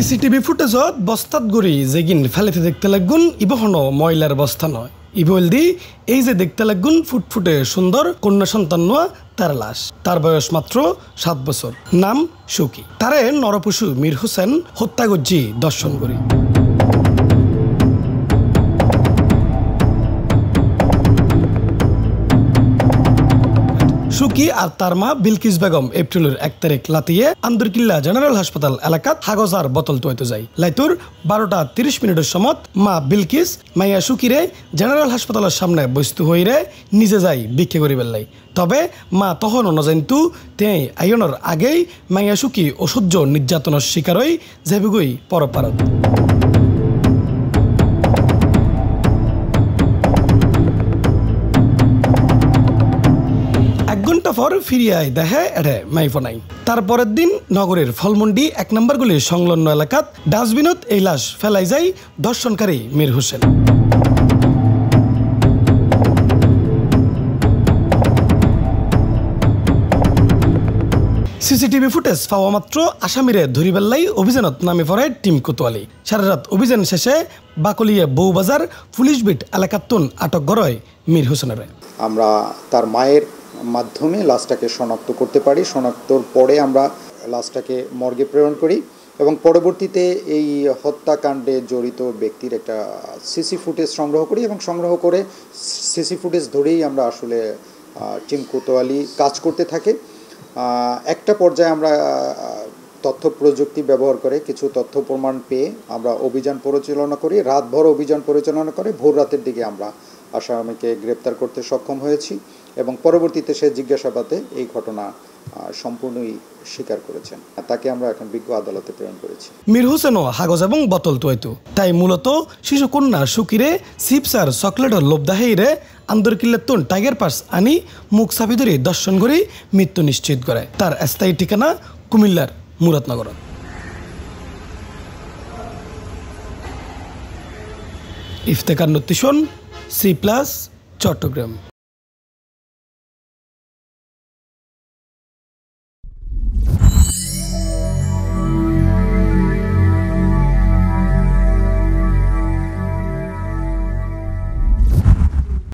CCTV ফুটেজত বস্তাত গড়ি যেগিন ফেলেতে দেখতে লাগুন ইবহনো ময়লার বস্তা নয় ইবলদি এই যে দেখতে লাগুন ফুটফুটে সুন্দর কন্যা সন্তান নোয়া তার লাশ তার বয়স মাত্র 7 বছর নাম সুকি তারে নরপশু মীর হোসেন হত্যা গজ্জি দর্শন করি সুকি আর তার মা বিলকিস বেগম এপ্রিলের 1 তারিখ লাতিয়ে আন্দরকিল্লা জেনারেল হাসপাতাল এলাকাত হাগজার বোতল তৈতে যায় লাইতুর 12:30 মিনিটের সময় মা বিলকিস মাইয়া সুকিরে জেনারেল হাসপাতালের সামনে বস্তু হইরে নিজে যাই ভিক্ষে করিবার লাই তবে মা তখনও নজানতু তেই আইনের আগেই মাইয়া সুকি অসহ্য নির্যাতনের শিকার হই যাবিগুই পরপারত পর ফিরিয়ে দেখে এড়ে মাইফো নাই তারপরের দিন নগরের ফলমন্ডি 1 নম্বর গুলির সংলগ্ন এলাকাত ডাস্টবিনত এই লাশ ফেলাই যায় দর্শনকারী মীর হোসেন সিসিটিভি ফুটেজ পাওয়া মাত্র আসামিরে ধরিবেল্লাই অভিযানত নামে পড়ে টিম কোতোয়ালি সারা রাত অভিযান শেষে বাকলিয়া বউবাজার পুলিশ বিট এলাকাতুন আটক গড়য় মীর হোসেনের আমরা তার মায়ের মাধ্যমে লাশটাকে শনাক্ত করতে পারি শনাক্তর পরে আমরা লাশটাকে মর্গে প্রেরণ করি এবং পরবর্তীতে এই হত্যাকাণ্ডে জড়িত ব্যক্তির একটা সিসি ফুটেজ সংগ্রহ করি এবং সংগ্রহ করে সিসি ফুটেজ ধরেই আমরা আসলে টিম কোতোয়ালি কাজ করতে থাকে একটা পর্যায়ে আমরা তথ্য প্রযুক্তি ব্যবহার করে কিছু তথ্য প্রমাণ পেয়ে আমরা অভিযান পরিচালনা করি রাতভর অভিযান পরিচালনা করে ভোর রাতের দিকে আমরা আসামিকে গ্রেপ্তার করতে সক্ষম হয়েছি এবং পরবর্তীতে সে জিজ্ঞাসাবাদে এই ঘটনা সম্পূর্ণই স্বীকার করেছেন তাকে আমরা এখন বিজ্ঞ আদালতে প্রেরণ করেছি মীর হোসেনও হাগজ এবং বোতল তৈতু তাই মূলত শিশু কন্যা সুকিরে চিপস আর চকলেটের লোভ দাহাইরে আন্দরকিল্লাতুন টাইগার পাস আনি মুখ চাপি ধরে দর্শন করে মৃত্যু নিশ্চিত করে তার স্থায়ী ঠিকানা কুমিল্লার মুরাদনগর ইফতেখার নতিশন C+ চট্টগ্রাম।